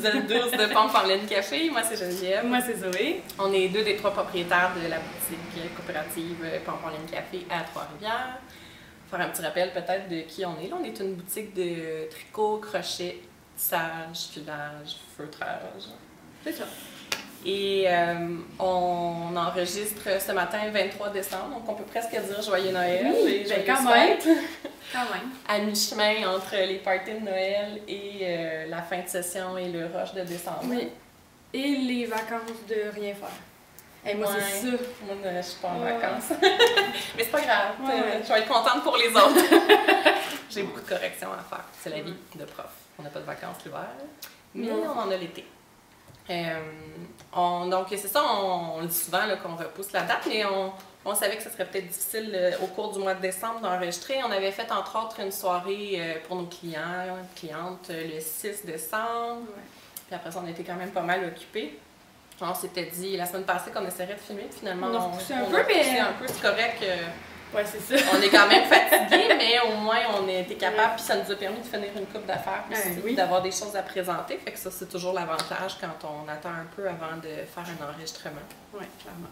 l'épisode 12 de Pommes Pauline Café. Moi, c'est Geneviève. Moi, c'est Zoé. On est 2 des 3 propriétaires de la boutique coopérative Pommes Pauline Café à Trois-Rivières. Faire un petit rappel peut-être de qui on est. Là, on est une boutique de tricot, crochet, tissage, filage, feutrage. C'est ça. Et on enregistre ce matin, 23 décembre, donc on peut presque dire Joyeux Noël et Joyeux quand fêtes. même. Quand même. À mi-chemin entre les parties de Noël et la fin de session et le rush de décembre. Oui. Et les vacances de rien faire. Et moi, c'est ça. Moi, je suis pas en vacances. Mais c'est pas grave. Ouais. Je vais être contente pour les autres. J'ai beaucoup de corrections à faire. C'est la vie de prof. On n'a pas de vacances l'hiver, mais on en a l'été. Donc, c'est ça, on le dit souvent qu'on repousse la date, mais on savait que ce serait peut-être difficile au cours du mois de décembre d'enregistrer. On avait fait entre autres une soirée pour nos clientes le 6 décembre. Ouais. Puis après ça, on était quand même pas mal occupés. On s'était dit la semaine passée qu'on essaierait de filmer, puis finalement on a repoussé un peu, mais c'est correct. Ouais, c'est ça. On est quand même fatigués, mais au moins on a été capable, puis ça nous a permis de finir une couple d'affaires aussi, d'avoir des choses à présenter. Fait que ça, c'est toujours l'avantage quand on attend un peu avant de faire un enregistrement. Oui, clairement.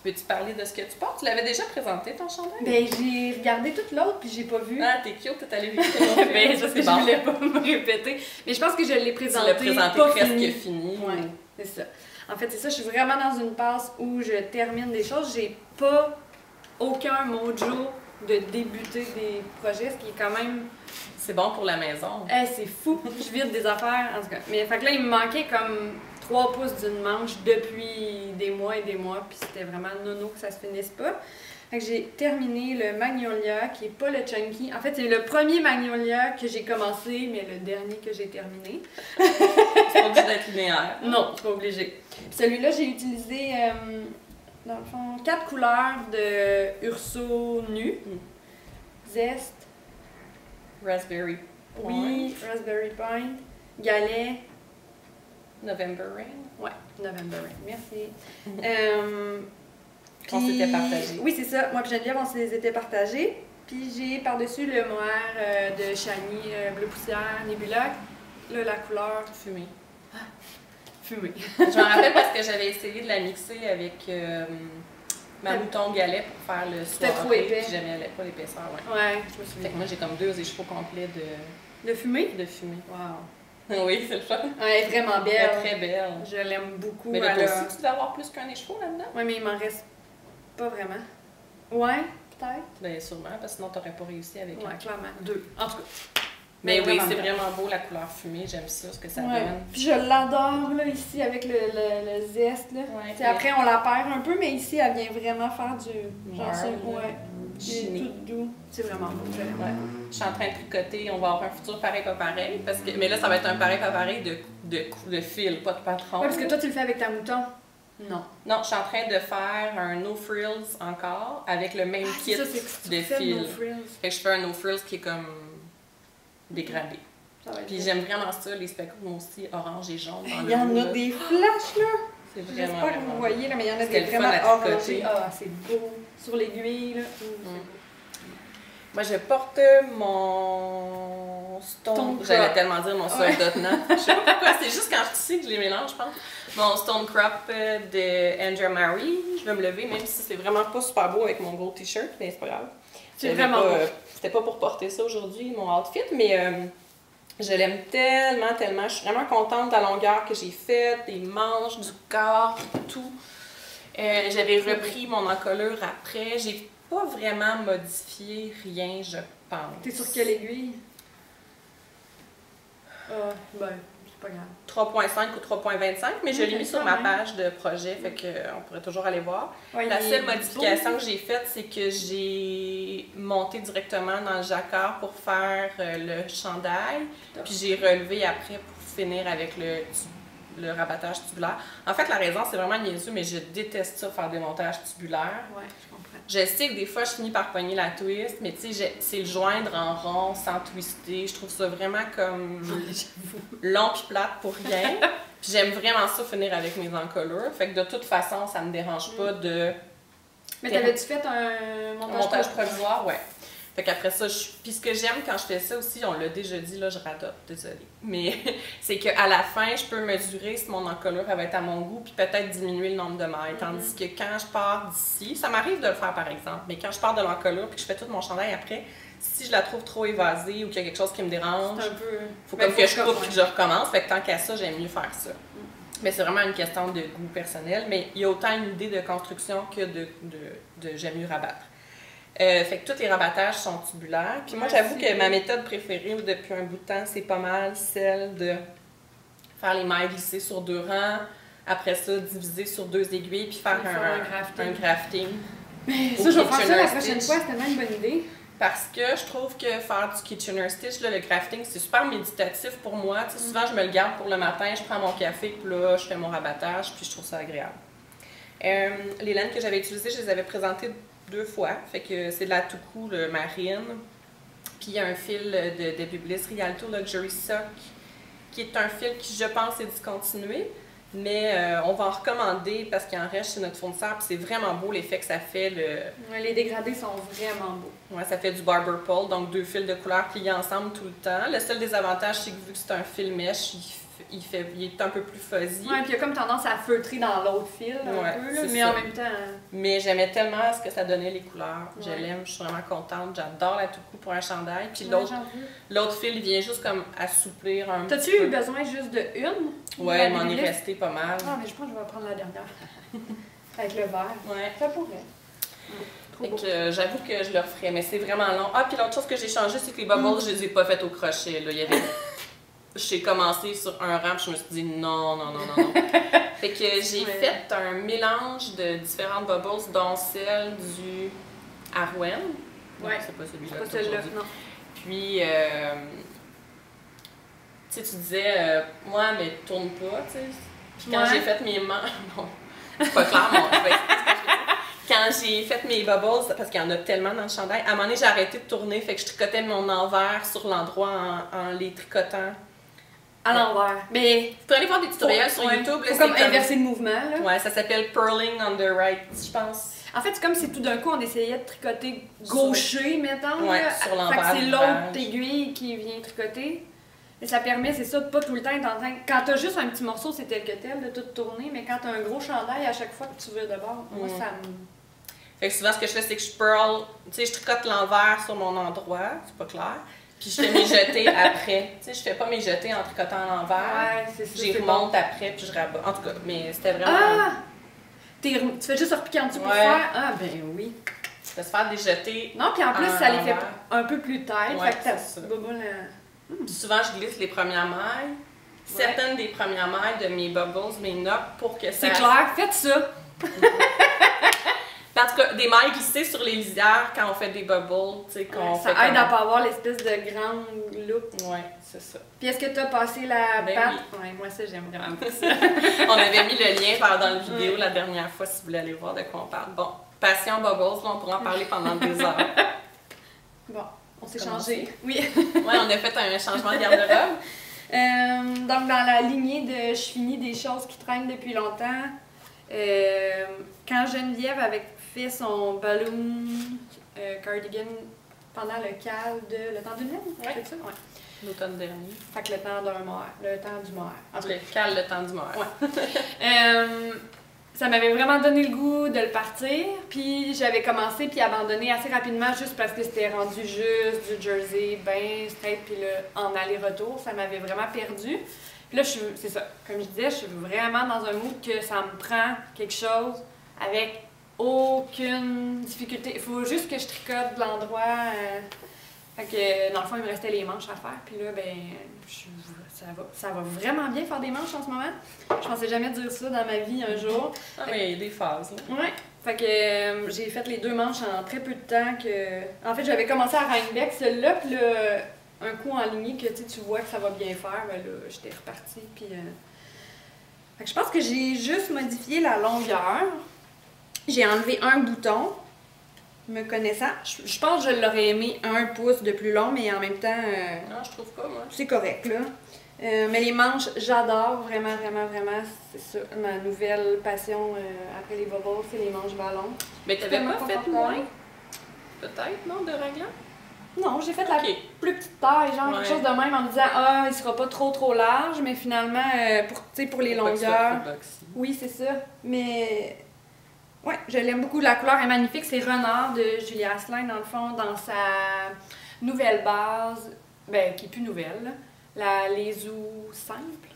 Peux-tu parler de ce que tu portes? Tu l'avais déjà présenté, ton chandail? Ben, j'ai regardé toute l'autre, puis j'ai pas vu. Ah, t'es cute, t'es allée vite. Ben, parce que je voulais pas me répéter. Mais je pense que je l'ai présenté. Tu l'as présenté pas presque fini. Oui, c'est ça. En fait, c'est ça, je suis vraiment dans une passe où je termine des choses. J'ai pas aucun mojo de débuter des projets, ce qui est quand même... C'est bon pour la maison. C'est fou, je vide des affaires, en tout cas. Mais fait que là, il me manquait comme 3 pouces d'une manche depuis des mois et des mois, puis c'était vraiment nono que ça se finisse pas. Fait que j'ai terminé le Magnolia, qui est pas le Chunky. En fait, c'est le premier Magnolia que j'ai commencé, mais le dernier que j'ai terminé. C'est pas obligé d'être linéaire. Non, c'est pas obligé. Puis celui-là, j'ai utilisé, dans le fond, 4 couleurs de Urso nu. Zest. Raspberry Point. Oui, Raspberry Point. Galet. November Rain. Ouais, November Rain. Merci. On s'était partagé. Oui, c'est ça. Moi et Geneviève, on s'était était partagés. Puis j'ai par-dessus le mohair de Shani, bleu poussière, Nebula. Là, la couleur fumée. Fumée. Je me rappelle parce que j'avais essayé de la mixer avec ma mouton galet pour faire le soirée. C'était trop épais. Puis j'aimais pas l'épaisseur, ouais. Ouais, je me souviens. Fait que moi, j'ai comme 2 échevaux complets de fumée. De fumée. Wow. Oui, c'est le fun. Elle est vraiment belle. Elle est très belle. Je l'aime beaucoup. Mais là, toi aussi, tu devais avoir plus qu'un écheveau là-dedans? Oui, mais il m'en reste pas vraiment. Ouais, peut-être. Bien, sûrement, parce que sinon, t'aurais pas réussi avec Ouais, clairement. 2. En tout cas. Mais oui, c'est vraiment beau la couleur fumée. J'aime ça, ce que ça donne. Puis je l'adore, là, ici, avec le zeste, là. Ouais, après, on la perd un peu, mais ici, elle vient vraiment faire du... Genre, c'est tout doux. C'est vraiment beau, je l'aime. Ouais. Je suis en train de tricoter. On va avoir un futur pareil pas pareil. Parce que, mais là, ça va être un pareil pas pareil de fil, pas de patron. Ouais, parce que toi, tu le fais avec ta mouton. Non. Non, je suis en train de faire un no frills encore avec le même kit ça, de fil. Fait que je fais un no frills qui est comme dégradé. Puis j'aime vraiment ça, les speckles aussi orange et jaune. Il y en a des flashs là. C'est vraiment. J'espère que vous voyez là, mais il y en a des vraiment orangés. Ah, c'est beau. Sur l'aiguille là. Moi, je porte mon Stone. J'allais tellement dire mon soldat de nain. Je sais pas pourquoi, c'est juste quand je sais que je les mélange, je pense. Mon Stone Crop de Andrea Mary. Je vais me lever, même si c'est vraiment pas super beau avec mon gros t-shirt, mais c'est pas grave. C'est vraiment beau. C'était pas pour porter ça aujourd'hui, mon outfit, mais je l'aime tellement, tellement. Je suis vraiment contente de la longueur que j'ai faite, des manches, du corps, tout. J'avais repris mon encolure après. J'ai pas vraiment modifié rien, je pense. T'es sur quelle aiguille? Ben, c'est pas grave. 3.5 ou 3.25, mais je l'ai mis sur ma page de projet, fait qu'on pourrait toujours aller voir. Ouais, la seule modification que j'ai faite, c'est que j'ai monté directement dans le jacquard pour faire le chandail, puis j'ai relevé après pour finir avec le rabattage tubulaire. En fait, la raison, c'est vraiment niaiseux, mais je déteste ça, faire des montages tubulaires. Ouais, je comprends. Je sais que des fois, je finis par pogner la twist, mais tu sais, c'est le joindre en rond sans twister. Je trouve ça vraiment comme long pis plate pour rien. Puis j'aime vraiment ça finir avec mes encolures. Fait que de toute façon, ça me dérange pas de... Mais t'avais-tu fait un montage provisoire? Ouais. Fait qu'après ça, puis ce que j'aime quand je fais ça aussi, on l'a déjà dit, là, je radote, désolée. Mais c'est qu'à la fin, je peux mesurer si mon encolure elle va être à mon goût, puis peut-être diminuer le nombre de mailles. Tandis que quand je pars d'ici, ça m'arrive de le faire par exemple, mais quand je pars de l'encolure puis que je fais tout mon chandail après, si je la trouve trop évasée ou qu'il y a quelque chose qui me dérange, faut comme que je coupe puis que je recommence. Fait que tant qu'à ça, j'aime mieux faire ça. Mais c'est vraiment une question de goût personnel, mais il y a autant une idée de construction que de j'aime mieux rabattre. Fait que tous les rabattages sont tubulaires. Puis moi, j'avoue que ma méthode préférée depuis un bout de temps, c'est pas mal celle de faire les mailles glissées sur 2 rangs, après ça, diviser sur 2 aiguilles, puis faire un grafting. Mais ça, je vais faire ça la prochaine fois, c'est tellement une bonne idée. Parce que je trouve que faire du Kitchener Stitch, là, le crafting, c'est super méditatif pour moi. Tu sais, souvent, je me le garde pour le matin, je prends mon café, puis là, je fais mon rabattage, puis je trouve ça agréable. Les laines que j'avais utilisées, je les avais présentées 2 fois. Fait que c'est de la Toucou, le marine. Puis il y a un fil de Biblis Rialto Luxury Sock, qui est un fil qui, je pense, est discontinué. Mais on va en recommander parce qu'il en reste chez notre fournisseur. Puis c'est vraiment beau l'effet que ça fait. Les dégradés sont vraiment beaux. Ouais, ça fait du barber pole, donc 2 fils de couleur pliés ensemble tout le temps. Le seul désavantage, c'est que vu que c'est un fil mèche, il est un peu plus fuzzy. Ouais, puis il y a comme tendance à feutrer dans l'autre fil un peu, là, mais ça. En même temps... Mais j'aimais tellement ce que ça donnait les couleurs. Je l'aime, je suis vraiment contente. J'adore la Toucou pour un chandail. Puis l'autre fil, il vient juste comme assouplir un petit peu. T'as-tu eu besoin juste de une? Ouais, il m'en est resté pas mal. Ah, mais je pense que je vais prendre la dernière. Avec le vert. Ouais. Ça pourrait. Fait que j'avoue que je le referais, mais c'est vraiment long. Ah, puis l'autre chose que j'ai changé, c'est que les bubbles, je les ai pas faites au crochet. Là. Il y avait... J'ai commencé sur un rang, puis je me suis dit non. Fait que j'ai fait un mélange de différentes bubbles, dont celle du Arwen. Ouais. C'est pas celui-là. C'est pas celui-là, non. Puis, tu sais, tu disais, moi, mais tourne pas, tu sais. Puis quand j'ai fait mes manches. Bon, c'est pas clair, quand j'ai fait mes bubbles, parce qu'il y en a tellement dans le chandail, à un moment donné, j'ai arrêté de tourner, fait que je tricotais mon envers sur l'endroit en les tricotant. À l'envers. Mais. Tu peux aller voir des tutoriels sur YouTube. C'est comme inverser le mouvement, là. Ouais, ça s'appelle Purling on the Right, je pense. En fait, c'est comme si tout d'un coup, on essayait de tricoter gaucher, mettons. Ouais, sur l'envers. C'est l'autre aiguille qui vient tricoter. Et ça permet, c'est ça, de pas tout le temps être en train. Quand t'as juste un petit morceau, c'est tel que tel, de tout tourner, mais quand t'as un gros chandail, à chaque fois que tu veux de bord, moi, ça me. Fait que souvent, ce que je fais, c'est que je purl, tu sais, je tricote l'envers sur mon endroit, c'est pas clair. Puis je fais mes jetés après. Tu sais, je fais pas mes jetés en tricotant à l'envers. Ouais, c'est ça. J'y remonte après, puis je rabats. En tout cas, mais c'était vraiment. Ah! Tu fais juste repiquer en dessous pour faire. Ah, ben oui. Tu peux se faire des jetés. Non, puis en plus, ça les fait un peu plus tight. Ouais, fait que c'est ça. Souvent, je glisse les premières mailles. Certaines des premières mailles de mes bubbles, mes notes, pour que ça. C'est clair, faites ça! En tout cas, des mailles glissées sur les lisières quand on fait des bubbles, tu sais, qu'on ça fait aide à pas avoir l'espèce de grande loupe. Ouais, c'est ça. Puis est-ce que tu as passé la pâte? Oui. Ouais, moi ça, j'aime vraiment ça. On avait mis le lien dans la vidéo la dernière fois, si vous voulez aller voir de quoi on parle. Bon, passion bubbles, là, on pourra en parler pendant des heures. Bon, on s'est changé. Oui. Ouais, on a fait un changement de garde-robe. Donc, dans la lignée de je finis des choses qui traînent depuis longtemps, quand Geneviève avait fait son balloon cardigan pendant le cal de Le temps d'une laine, c'est ça? Ouais. L'automne dernier. Fait que le temps d'un mois, le temps du mois. Le cal, le temps du mois. Ouais. Ça m'avait vraiment donné le goût de le partir, puis j'avais commencé puis abandonné assez rapidement juste parce que c'était rendu juste du jersey ben straight, puis là, en aller-retour, ça m'avait vraiment perdu. Puis là, c'est ça, comme je disais, je suis vraiment dans un mood que ça me prend quelque chose avec aucune difficulté. Il faut juste que je tricote de l'endroit. Fait que dans le fond, il me restait les manches à faire, puis là, ben, ça va vraiment bien faire des manches en ce moment. Je pensais jamais dire ça dans ma vie un jour. Ah, mais il y a des phases, là. Ouais. Fait que j'ai fait les 2 manches en très peu de temps. En fait, j'avais commencé à Rhinebeck, celle-là, puis là, un coup en ligne que tu vois que ça va bien faire, ben là, j'étais repartie, puis... Fait que je pense que j'ai juste modifié la longueur. J'ai enlevé un bouton, me connaissant. Je pense que je l'aurais aimé 1 pouce de plus long, mais en même temps... Non, je trouve pas, moi. C'est correct, là. Mais les manches, j'adore vraiment. C'est ça, ma nouvelle passion après les bubbles, c'est les manches ballons. Mais t'avais pas fait moins? Peut-être, non, de raglan? Non, j'ai fait la Ok. plus petite taille, genre Ouais. quelque chose de même en me disant ah, il sera pas trop large, mais finalement, pour, tu sais, pour les Faut pas que ça soit longueurs. trop boxy. Oui, c'est ça. Mais ouais, je l'aime beaucoup. La couleur est magnifique. C'est Renard de Julia Asselin, dans le fond, dans sa nouvelle base, ben, qui est plus nouvelle, là. La Lézou simple.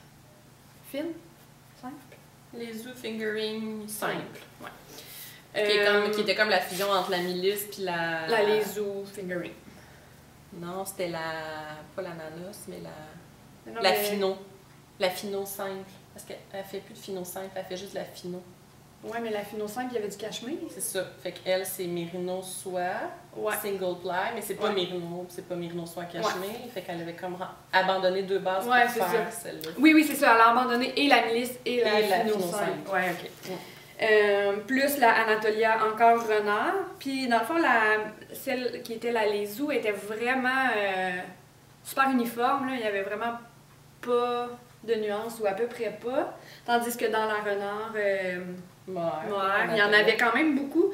Fine? Simple? Les zoo fingering simples. Ouais. Qui était comme la fusion entre la milice puis la... La Lézou fingering. Non, c'était la... Pas l'ananas, mais la... Non, La mais- fino. La fino simple. Parce qu'elle fait plus de fino simple, elle fait juste la fino. Ouais, mais la Fino simple, il y avait du cachemire. C'est ça. Fait qu'elle, c'est Mérino soie, Ouais. single ply, mais c'est pas Ouais. Mérino soie cachemire. Fait qu'elle avait comme abandonné 2 bases Ouais, pour c'est faire celle-là. Oui, c'est ça. Elle a abandonné et la milice et la Et la Fino Fino simple. simple. Ouais, ok. Ouais. Plus la Anatolia, encore renard. Puis dans le fond, celle qui était la Lézou était vraiment super uniforme. Là. Il n'y avait vraiment pas de nuances ou à peu près pas. Tandis que dans la renard mohair, il y en avait quand même beaucoup.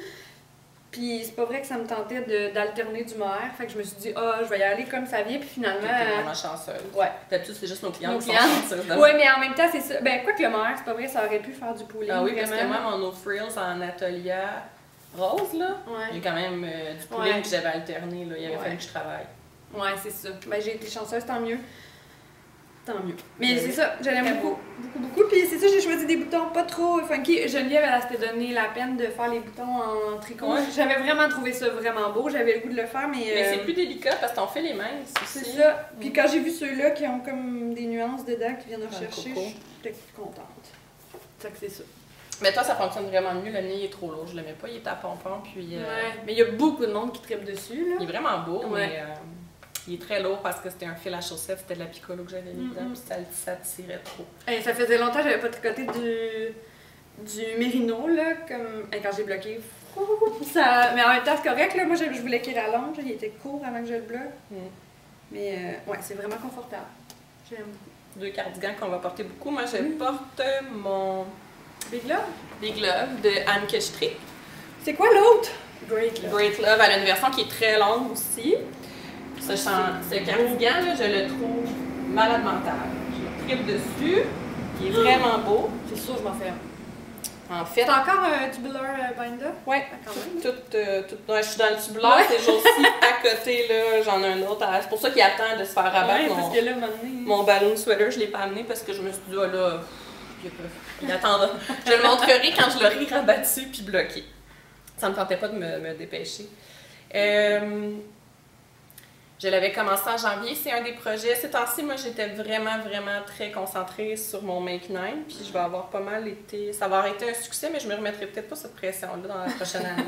Puis c'est pas vrai que ça me tentait d'alterner du mohair. Fait que je me suis dit, ah, je vais y aller comme ça vient. Puis finalement. T'es vraiment chanceuse. Ouais. D'habitude, c'est juste nos clients Nos qui sont clients. chanceuses. Oui, mais en même temps, c'est ça. Ben, quoi que le mohair, c'est pas vrai, ça aurait pu faire du pooling. Ah oui, parce que vraiment. moi, mon No Frills en Atolia rose, là, Ouais. j'ai quand même du pooling Ouais. que j'avais alterné. Là. Il avait Ouais. fallu que je travaille. Ouais, c'est ça. Ben, j'ai été chanceuse, tant mieux. Tant mieux. Mais Oui. c'est ça, je l'aime Très beaucoup, beaucoup. Puis c'est ça, j'ai choisi des boutons pas trop funky. Geneviève, elle s'était donné la peine de faire les boutons en tricot. Ouais. J'avais vraiment trouvé ça vraiment beau. J'avais le goût de le faire, mais. Mais c'est plus délicat parce qu'on fait les mains C'est aussi. ça. Puis quand j'ai vu ceux-là qui ont comme des nuances dedans, qui viennent de Dans le rechercher, coco. j'étais contente. C'est que c'est ça. Mais toi, ça fonctionne vraiment mieux. Le mien, il est trop lourd. Je l'aimais pas. Il est à pompon. Puis, Ouais. Mais il y a beaucoup de monde qui tripe dessus, là. il est vraiment beau, Ouais. mais il est très lourd parce que c'était un fil à chaussettes. C'était de la piccolo que j'avais mis dedans. Puis ça tirait trop. Hey, ça faisait longtemps que j'avais pas tricoté du mérino, là, comme hey, quand j'ai bloqué. Ça... Mais en même temps, c'est correct, là. Moi, je voulais qu'il rallonge. Il était court avant que je le bloque. Mm. Mais ouais, c'est vraiment confortable. J'aime beaucoup. 2 cardigans qu'on va porter beaucoup. Moi, je porte mon Big Love? Big Love de Anne Kechtrik. C'est quoi l'autre? Great Love. Great Love, elle a une version qui est très longue aussi. Ce cardigan, là, je le trouve malade mental. Je le tripe dessus. Il est vraiment beau. C'est sûr, je m'en fais un. En fait, C'est encore un tubular binder? ouais, Ah, quand même. ouais, je suis dans le tubulaire Ouais. ces jours-ci. À côté, là, j'en ai un autre. C'est pour ça qu'il attend de se faire rabattre Ouais, mon, parce que là, maintenant. mon balloon sweater. Je ne l'ai pas amené parce que je me suis dit, oh là, il attendra. Je le montrerai quand je l'aurai rabattu puis bloqué. Ça ne me tentait pas de me dépêcher. Je l'avais commencé en janvier, c'est un des projets. Ces temps-ci, moi, j'étais vraiment, vraiment très concentrée sur mon Make 9, puis je vais avoir pas mal été... Ça va avoir été un succès, mais je me remettrai peut-être pas cette pression-là dans la prochaine année.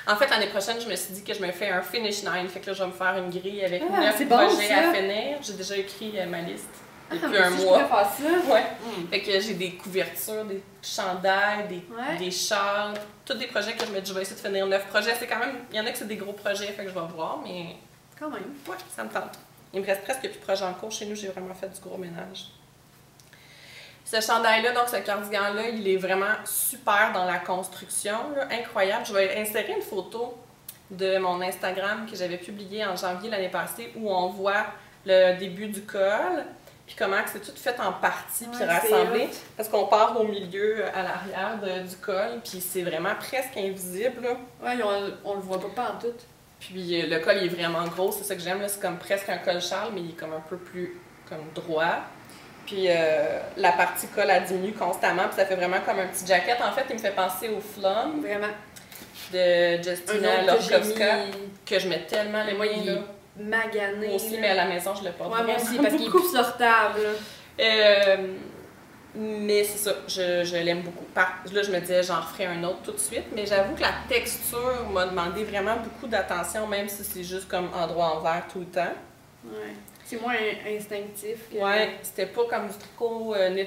En fait, l'année prochaine, je me suis dit que je me fais un Finish 9, fait que là, je vais me faire une grille avec 9 c'est bon, projets ça. à finir. J'ai déjà écrit ma liste depuis mais un si mois. Je pourrais faire ça. Ouais. Fait que j'ai des couvertures, des chandails, Ouais. des châles, tous des projets que je me dis, je vais essayer de finir 9 projets. C'est quand même, il y en a que c'est des gros projets, fait que je vais voir, mais Quand même. ouais, ça me tente. Il me reste presque plus de projets en cours. Chez nous, j'ai vraiment fait du gros ménage. Ce chandail-là, donc ce cardigan-là, il est vraiment super dans la construction, là, incroyable. Je vais insérer une photo de mon Instagram que j'avais publié en janvier l'année passée où on voit le début du col, puis comment que c'est tout fait en parties, puis Ouais, rassemblé. c'est Parce qu'on part au milieu, à l'arrière du col, puis c'est vraiment presque invisible, là. Ouais, on le voit pas en tout. Puis le col il est vraiment gros, c'est ça que j'aime, là. C'est comme presque un col Charles, mais il est comme un peu plus comme droit. Puis la partie col, elle diminue constamment, puis ça fait vraiment comme un petit jacket. En fait, il me fait penser au Flum Vraiment. de Justina Un autre que j'ai Lorkowska, mis que je mets tellement les Moi, moyens il là. est magané. Moi aussi, là. mais à la maison, je le porte Ouais, moi vraiment aussi, parce qu'il est beaucoup. plus sortable. là. Mais c'est ça, je l'aime beaucoup. Là, je me disais, j'en referai un autre tout de suite, mais j'avoue que la texture m'a demandé vraiment beaucoup d'attention, même si c'est juste comme endroit envers tout le temps. Ouais. C'est moins instinctif. Que... Ouais, c'était pas comme du tricot knit,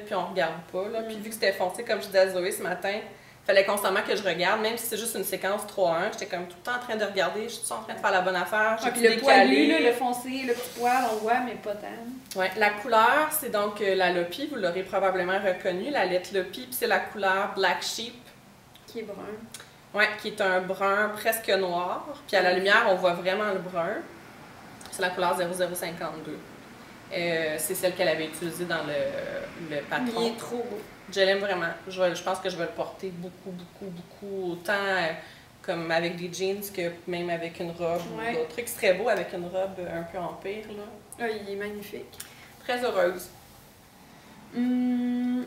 puis on regarde pas. Là. Puis vu que c'était foncé, comme je disais à Zoé ce matin, il fallait constamment que je regarde, même si c'est juste une séquence 3-1, j'étais comme tout le temps en train de regarder, je suis en train de faire la bonne affaire, Ouais, j'ai puis le poilu, là, le foncé, le petit poil, on voit, mais pas tant. Ouais, la couleur, c'est donc la Lopi, vous l'aurez probablement reconnue, la lettre Lopi, puis c'est la couleur Black Sheep. Qui est brun. Ouais, qui est un brun presque noir. Puis à la lumière, on voit vraiment le brun. C'est la couleur 0052. C'est celle qu'elle avait utilisée dans le patron. Il est trop beau. Je l'aime vraiment. Je pense que je vais le porter beaucoup, beaucoup, beaucoup. Autant comme avec des jeans que même avec une robe ou d'autres trucs. C'est très beau avec une robe un peu empire, là. Ah, il est magnifique. Très heureuse. Dans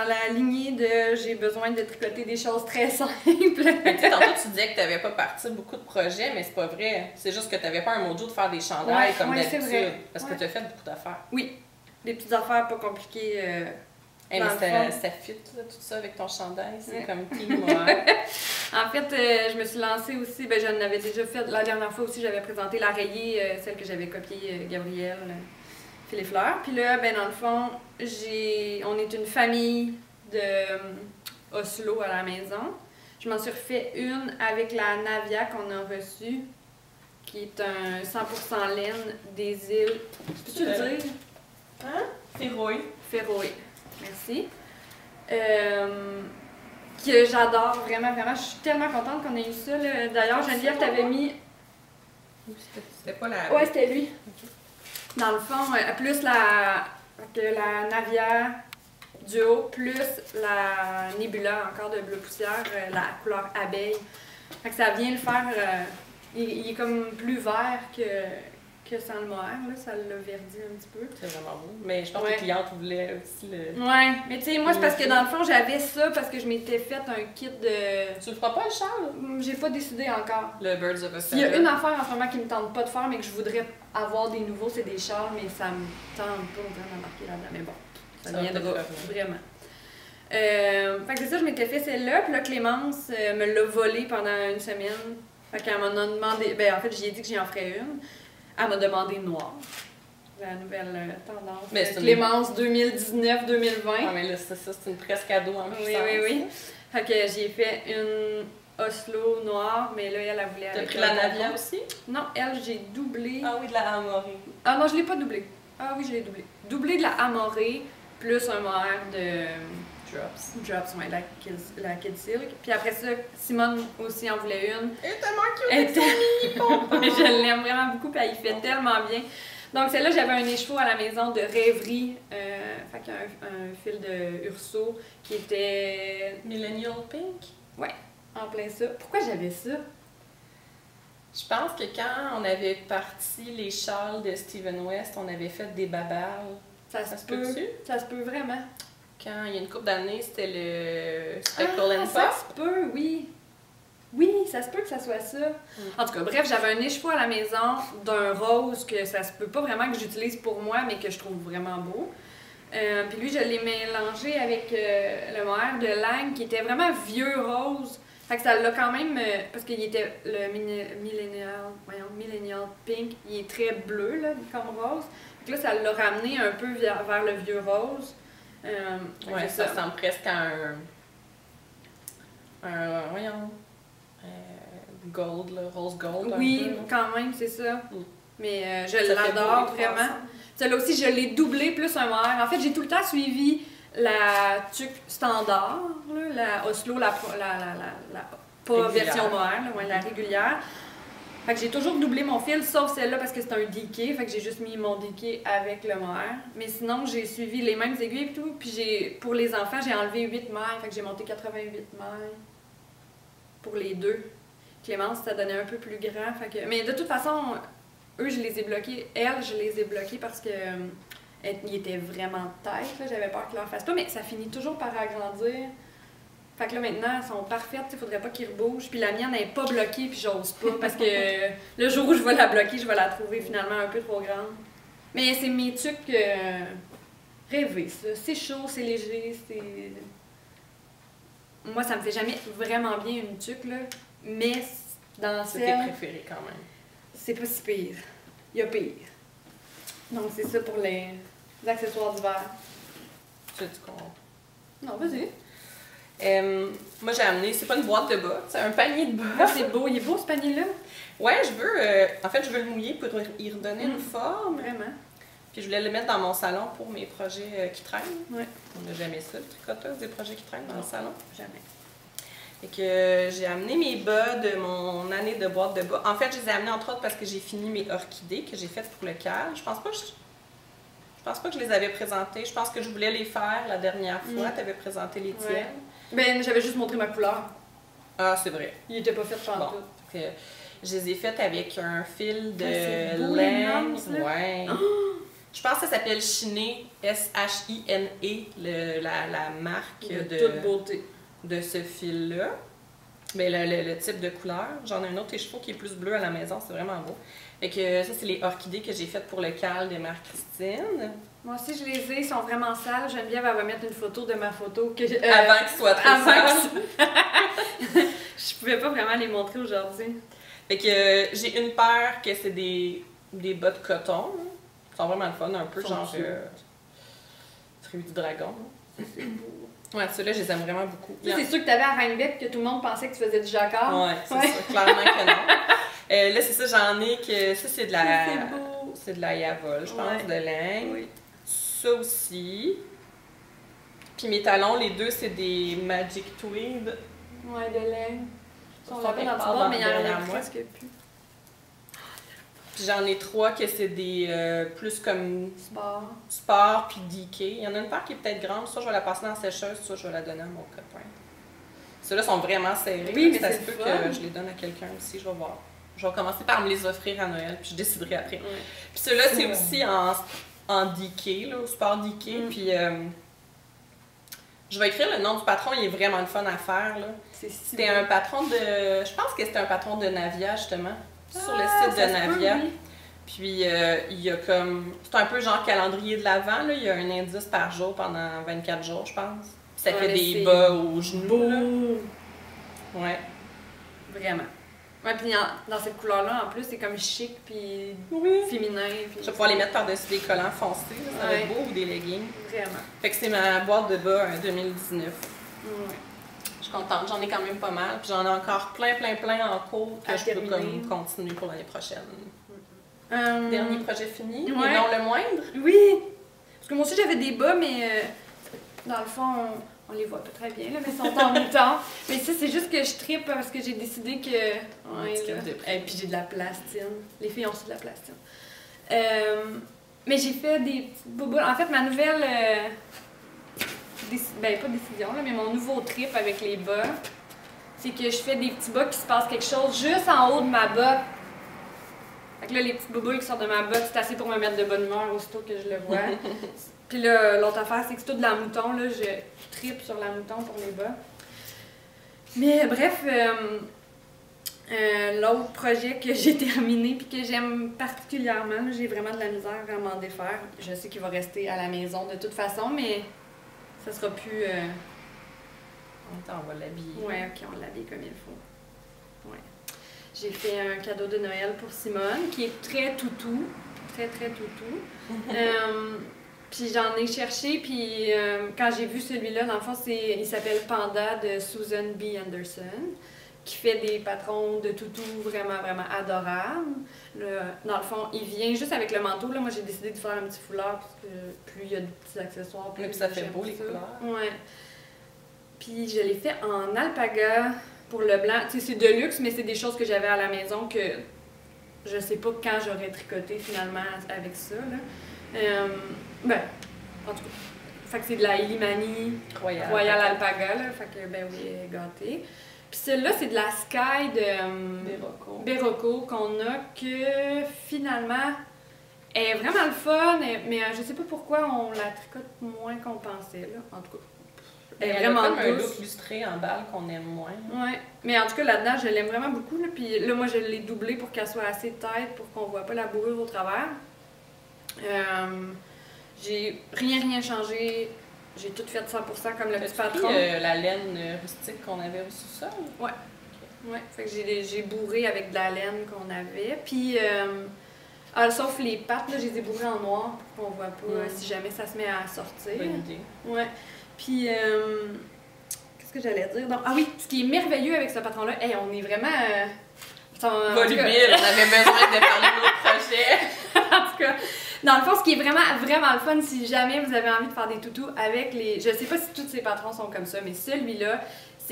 la lignée de j'ai besoin de tricoter des choses très simples. Mais tu sais, tantôt tu disais que tu n'avais pas parti beaucoup de projets, mais c'est pas vrai. C'est juste que tu n'avais pas un mojo de faire des chandails comme d'habitude. Parce que tu as fait beaucoup d'affaires. Oui, des petites affaires pas compliquées. Mais ça fit là, tout ça avec ton chandail, c'est comme team moi. En fait, je me suis lancée aussi, ben j'en avais déjà fait, la dernière fois aussi j'avais présenté la rayée, celle que j'avais copiée, Gabrielle, les fleurs. Puis là, ben dans le fond, on est une famille de Oslo à la maison. Je m'en suis refait une avec la Navia qu'on a reçue, qui est un 100% laine des îles. Peux-tu le dire? Hein? Féroé. Féroé. Merci. Que j'adore vraiment, vraiment. Je suis tellement contente qu'on ait eu ça. D'ailleurs, Geneviève t'avait mis. C'était pas la. Ouais, c'était lui. Okay. Dans le fond, plus la Navia Duo, plus la Nebula encore de bleu poussière, la couleur abeille. Fait que ça vient le faire. Il est comme plus vert que sans le mohair, là, ça l'a verdi un petit peu. C'est vraiment beau. Mais je pense que les clientes voulaient aussi le. Ouais, mais tu sais, moi, c'est parce que dans le fond, j'avais ça parce que je m'étais fait un kit de. Tu le feras pas le châle? J'ai pas décidé encore. Le Birds of a Feather. Il y a une affaire en ce moment qui me tente pas de faire, mais que je voudrais avoir des nouveaux, c'est des châles, mais ça me tente pas vraiment marquer là-dedans. Mais bon, ça viendra vraiment. Fait que c'est ça, je m'étais fait celle-là, puis là, Clémence me l'a volée pendant une semaine. Fait qu'elle m'en a demandé. Ben, en fait, j'y ai dit que j'en ferais une. Elle m'a demandé noir. La nouvelle tendance. Mais Clémence 2019-2020. Ah, mais là, c'est ça, c'est une presque cadeau en puissance. Oui. Fait que j'ai fait une Oslo noire, mais là, elle voulait T'as pris la Navia aussi? Non, elle, j'ai doublé. Ah oui, de la Amorée. Ah non, je l'ai pas doublé. Ah oui, je l'ai doublé. Doublé de la Amorée, plus un mohair de... Drops, ouais, la Kid Silk. Puis après ça, Simone aussi en voulait une. Elle est tellement cute! Je l'aime vraiment beaucoup, puis elle y fait tellement bien. Donc celle-là, j'avais un écheveau à la maison de rêverie, fait qu'un fil de Urso qui était... Millennial Pink? Ouais, en plein ça. Pourquoi j'avais ça? Je pense que quand on avait parti les châles de Steven West, on avait fait des babales. Ça se peut. Ça se peut vraiment. Quand il y a une couple d'années, c'était le Speckle and Pop. Ça se peut, oui. Oui, ça se peut que ça soit ça. En tout cas, bref, j'avais un écheveau à la maison d'un rose que ça se peut pas vraiment que j'utilise pour moi, mais que je trouve vraiment beau. Puis lui, je l'ai mélangé avec le mohair de Lang, qui était vraiment vieux rose. Fait que ça l'a quand même... parce qu'il était le Millennial Pink, il est très bleu, là, comme rose. Fait que là, ça l'a ramené un peu vers le vieux rose. Ouais, ça ressemble presque à gold, là, rose gold. Oui, un peu, quand même, c'est ça. Mais je l'adore vraiment. Celle-là aussi, je l'ai doublé plus un mohair. En fait, j'ai tout le temps suivi la tuque standard, là, la Oslo, la pas régulière. Version mohair, là, ouais, la régulière. Fait que j'ai toujours doublé mon fil, sauf celle-là parce que c'est un diquet. Fait que j'ai juste mis mon diquet avec le mohair. Mais sinon, j'ai suivi les mêmes aiguilles et tout. Puis pour les enfants, j'ai enlevé 8 mailles. Fait que j'ai monté 88 mailles pour les deux. Clémence, ça donnait un peu plus grand. Fait que... Mais de toute façon, eux, je les ai bloqués. Elle, je les ai bloqués parce que ils étaient vraiment têtes. J'avais peur qu'ils leur fassent pas. Mais ça finit toujours par agrandir. Fait que là, maintenant, elles sont parfaites, il faudrait pas qu'ils rebougent. Puis la mienne n'est pas bloquée, puis j'ose pas, parce que le jour où je vais la bloquer, je vais la trouver finalement un peu trop grande. Mais c'est mes tuques rêvées, ça. C'est chaud, c'est léger, c'est... Moi, ça me fait jamais vraiment bien une tuque, là. Mais dans c'est celle... tes préférés quand même. C'est pas si pire. Il y a pire. Donc c'est ça pour les accessoires d'hiver. Tu comprends? Non, vas-y. Moi, j'ai amené, c'est pas une boîte de bas, c'est un panier de bas. Ah, c'est beau, il est beau ce panier-là. Ouais, je veux le mouiller pour y redonner une forme. Vraiment. Puis je voulais le mettre dans mon salon pour mes projets qui traînent. Ouais. On n'a jamais ça, le tricoteuse, des projets qui traînent dans le salon. Jamais. Et que j'ai amené mes bas de mon année de boîte de bas. En fait, je les ai amenés entre autres parce que j'ai fini mes orchidées que j'ai faites pour le cal. Je pense pas que je les avais présentées. Je pense que je voulais les faire la dernière fois. Tu avais présenté les tiennes. Ouais. Ben, j'avais juste montré ma couleur. Ah, c'est vrai. Il était pas fait par tout. Je les ai faites avec un fil de laine. Ouais. Oh! Je pense que ça s'appelle Chiné, S-H-I-N-E, la marque de toute beauté de ce fil-là. Mais le type de couleur. J'en ai un autre écheveau qui est plus bleu à la maison, c'est vraiment beau. Fait que ça, c'est les orchidées que j'ai faites pour le cal de Mère-Christine. Moi aussi, je les ai, ils sont vraiment sales. Geneviève, elle va mettre une photo de ma photo. Avant qu'ils soient très sales. Je pouvais pas vraiment les montrer aujourd'hui. Fait que j'ai une paire que c'est des bas de coton. Ils sont vraiment le fun, un peu genre Tribu du Dragon. C'est beau. Ouais, ceux-là, je les aime vraiment beaucoup. C'est sûr que tu avais à Rhinebeck que tout le monde pensait que tu faisais du jacquard. Ouais, c'est ça, clairement que non. Là, c'est ça, j'en ai que. Ça, c'est de la. C'est de la Yavol, je pense, de laine. Oui. Ça aussi. Puis mes talons, les deux, c'est des Magic Tweed. Ouais, de laine. Ils sont là dans mais il y en a presque plus. Puis j'en ai 3 que c'est des plus comme sport puis DK. Il y en a une paire qui est peut-être grande, soit je vais la passer dans la sécheuse, soit je vais la donner à mon copain. Ceux-là sont vraiment serrés. Oui, mais ça se c'est peut fun. que je les donne à quelqu'un aussi, je vais voir. Je vais commencer par me les offrir à Noël, puis je déciderai après. Ouais. Puis ceux-là, c'est aussi en DK, là, au sport DK. Puis je vais écrire le nom du patron, il est vraiment le fun à faire. C'était un patron de. Je pense que c'était un patron de Navia, justement. Sur le site de Navia. Oui. Puis il y a comme. C'est un peu genre calendrier de l'Avent, là. Il y a un indice par jour pendant 24 jours, je pense. Puis ça fait des bas aux genoux. Beau. Ouais. Vraiment. Ouais, puis dans cette couleur-là, en plus, c'est comme chic puis féminin. Puis je vais pouvoir les mettre par-dessus des collants foncés, là. Ça va être beau, ou des leggings. Vraiment. Fait que c'est ma boîte de bas 2019. Ouais. Je suis contente, j'en ai quand même pas mal. Puis j'en ai encore plein en cours que je peux comme continuer pour l'année prochaine. Dernier projet fini, mais non le moindre. Oui! Parce que moi aussi j'avais des bas, mais dans le fond, on les voit pas très bien, là, mais ils sont en mi-temps. Mais ça, c'est juste que je trippe parce que j'ai décidé que. Et puis j'ai de la plastine. Les filles ont aussi de la plastine. Mais j'ai fait des petites bouboules. En fait, ma nouvelle. Ben, pas décision, là, mais mon nouveau trip avec les bas, c'est que je fais des petits bas qui se passe quelque chose juste en haut de ma botte. Fait que là, les petites bouboules qui sortent de ma botte, c'est assez pour me mettre de bonne humeur aussitôt que je le vois. Puis là, l'autre affaire, c'est que c'est tout de la mouton, là, je tripe sur la mouton pour les bas. Mais bref, l'autre projet que j'ai terminé puis que j'aime particulièrement, j'ai vraiment de la misère à m'en défaire. Je sais qu'il va rester à la maison de toute façon, mais ça sera plus... On va l'habiller. Ouais, ok, on l'habille comme il faut. Ouais. J'ai fait un cadeau de Noël pour Simone, qui est très toutou. Très, très toutou. Puis j'en ai cherché, puis quand j'ai vu celui-là, dans le fond, il s'appelle Panda de Susan B. Anderson, qui fait des patrons de toutou vraiment, vraiment adorables. Dans le fond, il vient juste avec le manteau. Là, moi, j'ai décidé de faire un petit foulard, parce que plus il y a de petits accessoires, plus ça fait beau, les couleurs. Ouais. Puis je l'ai fait en alpaga pour le blanc. Tu sais, c'est de luxe, mais c'est des choses que j'avais à la maison que je sais pas quand j'aurais tricoté finalement avec ça. Là. Ben, en tout cas. Fait que c'est de la Illimani Royal Alpaga, là. Fait que, ben oui, gâté. Puis celle-là, c'est de la Sky de Berroco qu'on a que finalement est vraiment le fun, mais je sais pas pourquoi on la tricote moins qu'on pensait, là. En tout cas. Elle est vraiment comme un look lustré en balle qu'on aime moins. Ouais, mais en tout cas là-dedans, je l'aime vraiment beaucoup. Là. Puis là, moi, je l'ai doublée pour qu'elle soit assez tête pour qu'on voit pas la bourrure au travers. J'ai rien changé. J'ai tout fait 100% comme le petit patron. La laine rustique qu'on avait au sous-sol? Ouais. Okay. Ouais, fait que j'ai bourré avec de la laine qu'on avait. Puis, sauf les pattes, là, je les ai bourrées en noir pour qu'on voit pas si jamais ça se met à sortir. Bonne idée. Ouais. Puis, qu'est-ce que j'allais dire? Donc, ah oui, ce qui est merveilleux avec ce patron-là, on est vraiment... volubile, on avait besoin de parler de nos projets. En tout cas, dans le fond, ce qui est vraiment le fun, si jamais vous avez envie de faire des toutous avec les... Je sais pas si tous ces patrons sont comme ça, mais celui-là,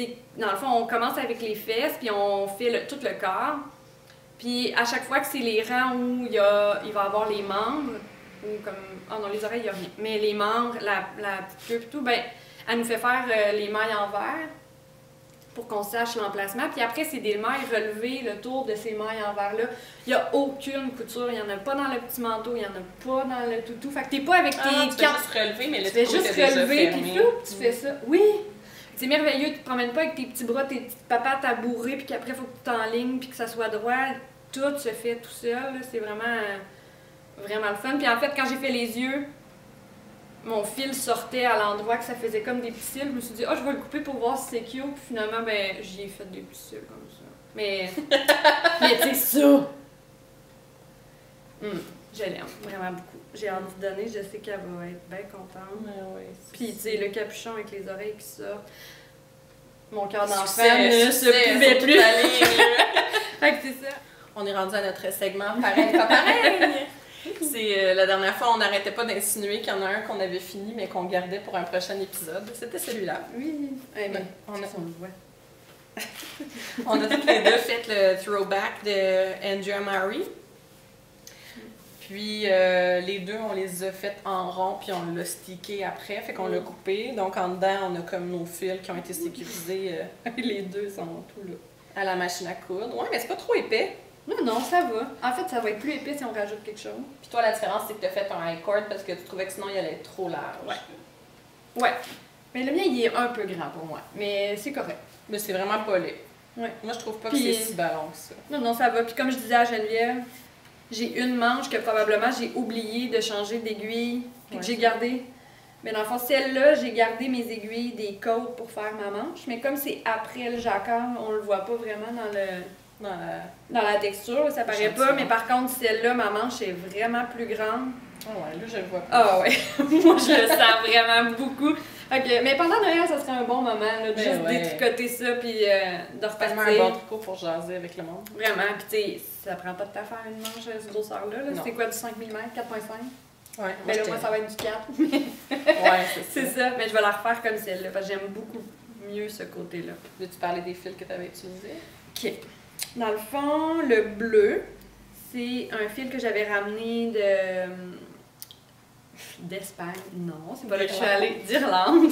c'est, dans le fond, on commence avec les fesses, puis on fait tout le corps. Puis à chaque fois que c'est les rangs où il va y avoir les membres, ou comme, oh non, les oreilles, il n'y a rien, mais les membres, la petite queue et tout, ben, elle nous fait faire les mailles en verre pour qu'on sache l'emplacement. Puis après, c'est des mailles relevées, le tour de ces mailles en verre-là. Il n'y a aucune couture, il n'y en a pas dans le petit manteau, il n'y en a pas dans le toutou. Fait que t'es pas avec tes tu fais juste relever, mais le tu fais toutou juste était déjà relever, fermé. puis flou, tu fais ça. Oui! C'est merveilleux, tu te promènes pas avec tes petits bras, tes petites papates à bourrer, puis qu'après, il faut que tu t'enlignes, puis que ça soit droit. Tout se fait tout seul, là. C'est vraiment, vraiment le fun. Puis en fait, quand j'ai fait les yeux, mon fil sortait à l'endroit que ça faisait comme des petits cils. Je me suis dit, oh, je vais le couper pour voir si c'est cute. Puis finalement, ben, j'y ai fait des petits cils comme ça. Mais tu sais, ça! Je l'aime vraiment beaucoup. J'ai hâte de donner, je sais qu'elle va être bien contente. Ouais, puis, tu sais, le capuchon avec les oreilles qui sortent. Mon cœur d'enfant Succès, ne se pouvait sur plus. toute la ligne. Fait que c'est ça. On est rendu à notre segment pareil, pas pareil. C'est la dernière fois, on n'arrêtait pas d'insinuer qu'il y en a un qu'on avait fini, mais qu'on gardait pour un prochain épisode. C'était celui-là. Oui. Eh ben, on a, le voit. on a toutes les deux fait le throwback de Andrea Mary. Puis les deux, on les a fait en rond, puis on l'a stické après, fait qu'on l'a coupé. Donc en dedans, on a comme nos fils qui ont été sécurisés. Les deux sont tout là. À la machine à coudre. Ouais, mais c'est pas trop épais. Non, ça va. En fait, ça va être plus épais si on rajoute quelque chose. Puis toi, la différence, c'est que tu as fait un high cord parce que tu trouvais que sinon, il allait être trop large. Ouais. Mais le mien, il est un peu grand pour moi. Mais c'est correct. Mais c'est vraiment pas laid. Ouais. Moi, je trouve pas Puis, que c'est si ballon que ça. Non, ça va. Puis comme je disais à Geneviève, j'ai une manche que probablement j'ai oublié de changer d'aiguille, puis que j'ai gardé. Mais dans le fond, celle-là, j'ai gardé mes aiguilles des côtes pour faire ma manche. Mais comme c'est après le jacquard, on le voit pas vraiment dans la texture, ça paraît pas. Mais par contre, celle-là, ma manche est vraiment plus grande. Ah ouais, là, je le vois pas. Ah ouais, moi je le sens vraiment beaucoup. Okay. Mais pendant Noël, ça serait un bon moment là, de juste détricoter ça puis de repartir. C'est un bon tricot pour jaser avec le monde. Vraiment, puis tu sais, ça prend pas de temps à faire une manche à cette grosseur-là. C'est quoi, du 5 mm, 4.5? Ouais, ben là, moi, ça va être du 4. Ouais, c'est ça. Mais je vais la refaire comme celle-là, parce que j'aime beaucoup mieux ce côté-là. Veux-tu parler des fils que tu avais utilisés? OK. Dans le fond, le bleu, c'est un fil que j'avais ramené d'Espagne. Non, c'est pas là que je suis allée. D'Irlande.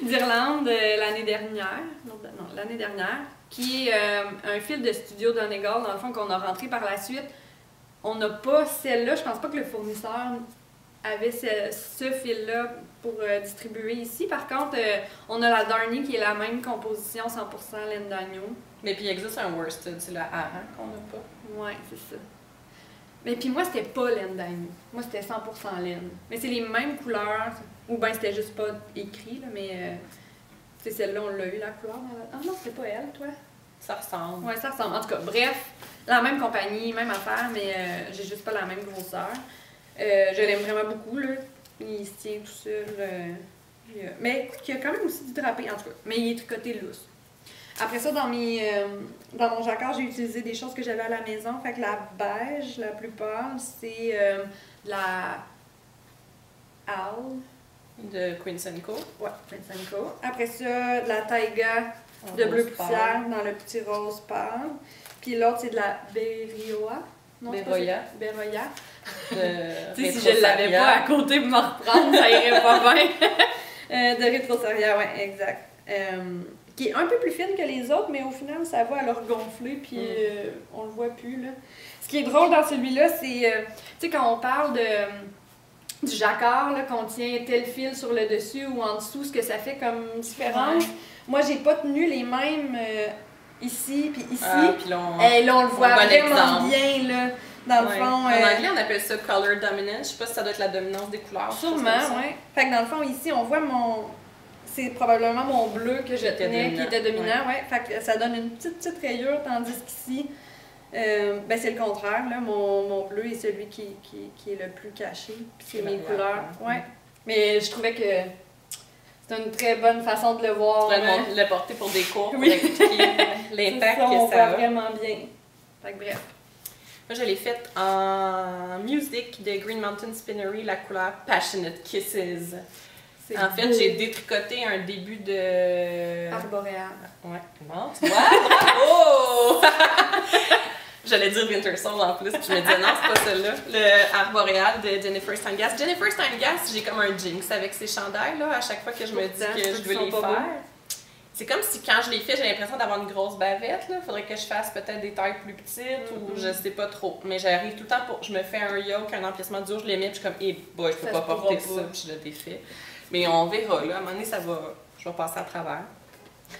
D'Irlande l'année dernière. Non, l'année dernière. Qui est un fil de studio Donegal, dans le fond, qu'on a rentré par la suite. On n'a pas celle-là. Je pense pas que le fournisseur avait ce fil-là pour distribuer ici. Par contre, on a la Darnie qui est la même composition, 100% laine d'agneau. Mais puis il existe un worsted, c'est le hareng qu'on n'a pas. Ouais, c'est ça. Mais puis moi, c'était pas laine d'agneau. Moi, c'était 100% laine. Mais c'est les mêmes couleurs. Ou bien c'était juste pas écrit, là, mais c'est celle-là, on l'a eu, la couleur. Ah non, c'était pas elle, toi? Ça ressemble. Ouais, ça ressemble. En tout cas, bref, la même compagnie, même affaire, mais j'ai juste pas la même grosseur. Je l'aime vraiment beaucoup, là. Il se tient tout seul. Mais écoute, il y a quand même aussi du drapé, en tout cas. Mais il est tricoté lousse. Après ça, dans mon jacquard, j'ai utilisé des choses que j'avais à la maison. Fait que la beige, la plus pâle, c'est de la Al. De Quince & Co. Ouais, Quince & Co. Après ça, de la Taiga de bleu poussière dans le petit rose pâle. Puis l'autre, c'est de la Berroya. Berroya. Berroya. Tu sais, si je l'avais pas à côté pour me reprendre, ça irait pas bien. De rétrosaria, ouais, exact. Qui est un peu plus fine que les autres, mais au final, ça va à leur gonfler, puis on le voit plus, là. Ce qui est drôle dans celui-là, c'est, tu sais, quand on parle du jacquard, là, qu'on tient tel fil sur le dessus ou en dessous, ce que ça fait comme différence. Ouais. Moi, j'ai pas tenu les mêmes ici, puis ici. Puis là, on le voit vraiment bien, là. Dans le fond. En anglais, on appelle ça color dominance. Je sais pas si ça doit être la dominance des couleurs. Sûrement, oui. Fait que dans le fond, ici, on voit c'est probablement mon bleu que je tenais qui était dominant, ouais. Fait que ça donne une petite rayure, tandis qu'ici, c'est le contraire, là. Mon bleu est celui qui est le plus caché, puis c'est mes couleurs. Ouais. Mais je trouvais que c'est une très bonne façon de le voir. Le porter pour des cours, pour expliquer l'impact que on ça voit vraiment bien. Fait que bref. Moi, je l'ai faite en music de Green Mountain Spinnery, la couleur Passionate Kisses. En fait, j'ai détricoté un début de... Arboréal. Ouais, bon, tu vois? Bravo! J'allais dire Winter Soul en plus, puis je me disais non, c'est pas celle-là. Le Arboréal de Jennifer Stangas. Jennifer Stangas, j'ai comme un jinx avec ses chandails, là, à chaque fois que je me dis que je veux les faire. C'est comme si quand je les fais, j'ai l'impression d'avoir une grosse bavette, là. Faudrait que je fasse peut-être des tailles plus petites ou je sais pas trop. Mais j'arrive tout le temps pour... Je me fais un yoke, un emplacement du jour, je les mets, puis je suis comme, eh boy, je peux pas porter ça, puis je le défais. Mais on verra, là. À un moment donné, ça va... Je vais passer à travers.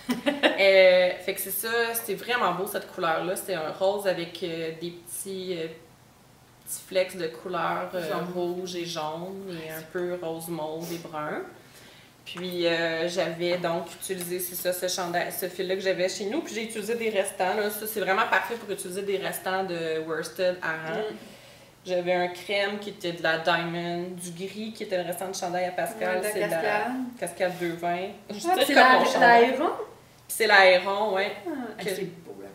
Fait que c'est ça, c'était vraiment beau cette couleur-là. C'était un rose avec des petits flecks de couleur rouge et jaune et un peu rose mauve et brun. Puis j'avais donc utilisé, c'est ça, ce fil-là que j'avais chez nous. Puis j'ai utilisé des restants. Là. Ça, c'est vraiment parfait pour utiliser des restants de worsted Aran. J'avais un crème qui était de la Diamond, du gris qui était le restant de chandail à Pascal. C'est de la Cascade 220. C'est l'aéron? C'est l'aéron, oui. C'est beau, là.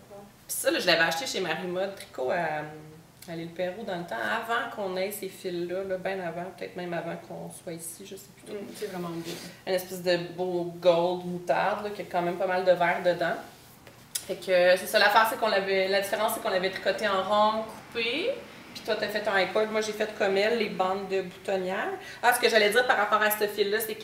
Puis ça, là, je l'avais acheté chez Marie-Mode Tricot à l'île Pérou dans le temps, avant qu'on ait ces fils-là, bien avant, peut-être même avant qu'on soit ici, je sais plus trop. C'est vraiment beau. Une espèce de beau gold moutarde, là, qui a quand même pas mal de vert dedans. Fait que c'est ça, l'affaire, c'est la différence, c'est qu'on l'avait tricoté en rond, coupé. Puis toi, t'as fait un high-cord. Moi, j'ai fait comme elle, les bandes de boutonnières. Ah, ce que j'allais dire par rapport à ce fil-là, c'est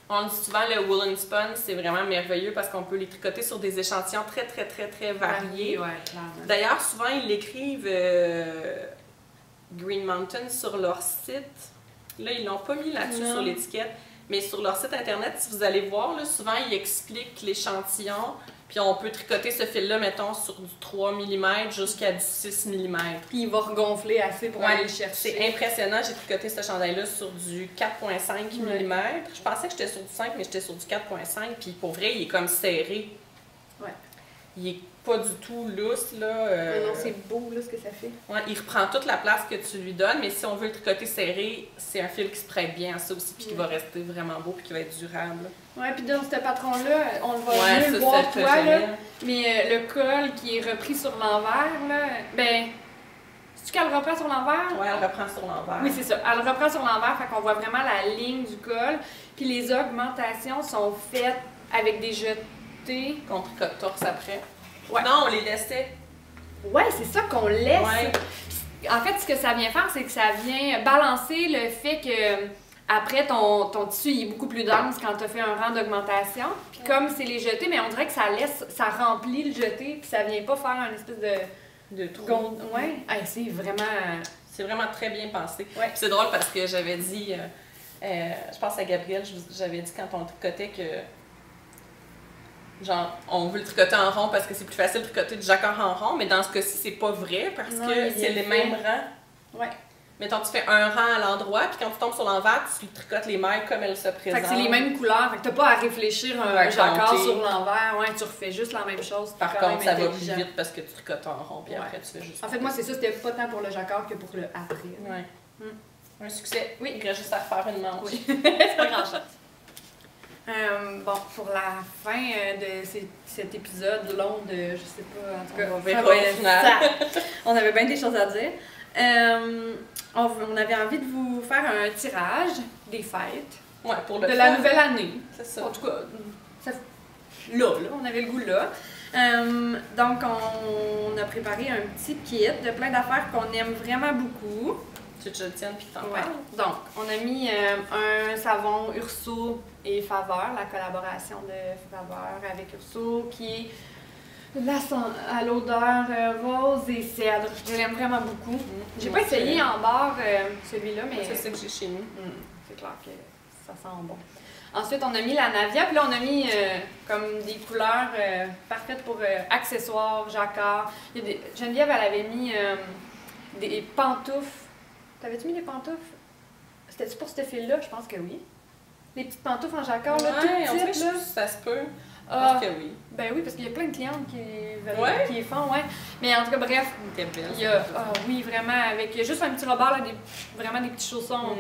qu'on dit souvent le woolen spun, c'est vraiment merveilleux parce qu'on peut les tricoter sur des échantillons très, très, très, très variés. Ouais, clairement. D'ailleurs, souvent, ils l'écrivent Green Mountain sur leur site. Là, ils l'ont pas mis là-dessus sur l'étiquette. Mais sur leur site internet, si vous allez voir, là, souvent, ils expliquent l'échantillon. Puis on peut tricoter ce fil-là, mettons, sur du 3 mm jusqu'à du 6 mm. Puis il va regonfler assez pour aller le chercher. C'est impressionnant. J'ai tricoté ce chandail-là sur du 4,5 mm. Je pensais que j'étais sur du 5, mais j'étais sur du 4,5. Puis pour vrai, il est comme serré. Ouais. Il est pas du tout lousse, là. Non, c'est beau, là, ce que ça fait. Ouais, il reprend toute la place que tu lui donnes, mais si on veut le tricoter serré, c'est un fil qui se prête bien à ça aussi, puis qui va rester vraiment beau, puis qui va être durable. Ouais, puis dans ce patron-là, on le va mieux le voir, toi, là. Mais le col qui est repris sur l'envers, là, ben... C'est-tu qu'elle reprend sur l'envers? Ouais, elle reprend sur l'envers. Oui, c'est ça. Elle reprend sur l'envers, fait qu'on voit vraiment la ligne du col. Puis les augmentations sont faites avec des jetés. Qu'on tricote torse après. Ouais. Non, on les laissait. Ouais, c'est ça qu'on laisse. Ouais. En fait, ce que ça vient faire, c'est que ça vient balancer le fait que après ton tissu il est beaucoup plus dense quand tu as fait un rang d'augmentation. Puis comme c'est les jetés, mais on dirait que ça remplit le jeté, puis ça vient pas faire un espèce de trou. Ouais, c'est vraiment... C'est vraiment très bien pensé. Ouais. C'est drôle parce que j'avais dit, je pense à Gabrielle, j'avais dit quand on tricotait que genre, on veut le tricoter en rond parce que c'est plus facile de tricoter du jacquard en rond, mais dans ce cas-ci, c'est pas vrai parce que c'est les mêmes rangs. Ouais. Mettons, tu fais un rang à l'endroit, puis quand tu tombes sur l'envers, tu tricotes les mailles comme elles se présentent. Fait que c'est les mêmes couleurs, fait que t'as pas à réfléchir un jacquard sur l'envers, tu refais juste la même chose. Par contre, ça va plus vite parce que tu tricotes en rond, puis après tu fais juste... En fait, moi, c'est ça, c'était pas tant pour le jacquard que pour le après. Ouais. Un succès. Oui, il reste juste à refaire une manche. Oui. C'est pas grand-chose. Bon, pour la fin de cet épisode long de, je sais pas, en tout cas, on verra au final. On avait bien des choses à dire. On avait envie de vous faire un tirage des fêtes. Ouais, pour le de la nouvelle année. C'est ça. En tout cas, là, on avait le goût là. Donc, on a préparé un petit kit de plein d'affaires qu'on aime vraiment beaucoup. Tu te le tiennes puis t'en parles. Donc, on a mis un savon Urso et Faveur, la collaboration de Faveur avec Urso, qui est à l'odeur rose et cèdre. Je l'aime vraiment beaucoup. J'ai pas essayé en barre celui-là, mais... C'est ça que j'ai chez nous. C'est clair que ça sent bon. Ensuite, on a mis la Navia, puis là, on a mis comme des couleurs parfaites pour accessoires, jacquard. Geneviève, elle avait mis des pantoufles. T'avais-tu mis des pantoufles? C'était-tu pour ce fil-là? Je pense que oui. Les petites pantoufles en jacquard, là, toutes petites, là. Ça se peut. Je pense que oui. Ben oui, parce qu'il y a plein de clientes qui les font, ouais. Mais en tout cas, bref, il y a, oui, vraiment, il y a juste un petit rebord, là, vraiment des petits chaussons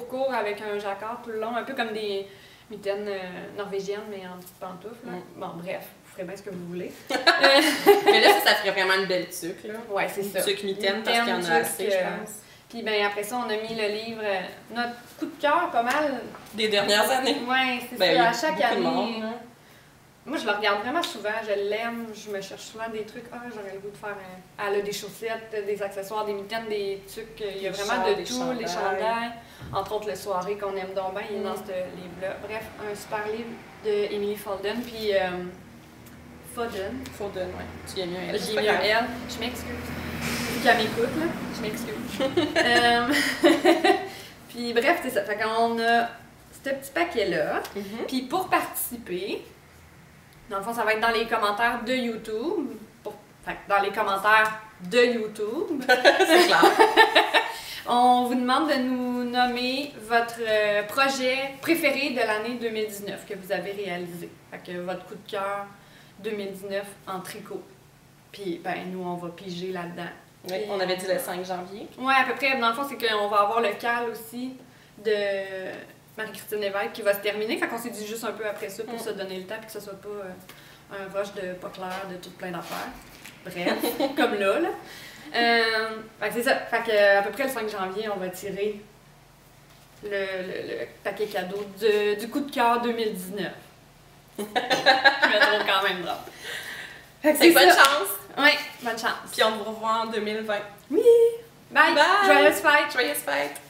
courts, avec un jacquard tout le long, un peu comme des mitaines norvégiennes, mais en petites pantoufles, là. Bon, bref, vous ferez bien ce que vous voulez. Mais là, ça ferait vraiment une belle tuque, là. Ouais, c'est ça. Une tuque mitaine, parce qu'il y en a assez, je pense. Puis ben après ça, on a mis le livre, notre coup de cœur pas mal. Des dernières années. Ouais, c'est Ben, ça, il y a à chaque beaucoup de année. monde, hein. Moi, je le regarde vraiment souvent, je l'aime, je me cherche souvent des trucs. Ah, j'aurais le goût de faire elle a des chaussettes, des accessoires, des mitaines, des trucs. Il y a Des vraiment châles, de des tout, chandails. les chandails. Entre autres, le soirée qu'on aime donc bien, il est dans ce livre-là. Bref, un super livre de Emily Folden. Puis Foden. Foden, ouais. Tu y as mis un L. J'ai mis un L. Je m'excuse. Vu qu'elle m'écoute, là. Je m'excuse. Puis bref, c'est ça. Fait qu'on a ce petit paquet-là. Puis pour participer, dans le fond, ça va être dans les commentaires de YouTube. Fait que dans les commentaires de YouTube. C'est clair. On vous demande de nous nommer votre projet préféré de l'année 2019 que vous avez réalisé. Fait que votre coup de cœur 2019 en tricot. Puis, ben, nous, on va piger là-dedans. Oui, on avait dit le 5 janvier. Ouais, à peu près. Dans le fond, c'est qu'on va avoir le cal aussi de Marie-Christine Lévesque qui va se terminer. Fait qu'on s'est dit juste un peu après ça pour se donner le temps et que ce soit pas un rush de pas clair de tout plein d'affaires. Bref, comme là. Fait que c'est ça. Fait que à peu près le 5 janvier, on va tirer le paquet cadeau du coup de cœur 2019. Je me trouve quand même drôle. Fait que C'est bonne chance! Oui, bonne chance. Puis on vous revoit en 2020. Oui! Bye! Bye! Joyeuse fête! Joyeuse fête!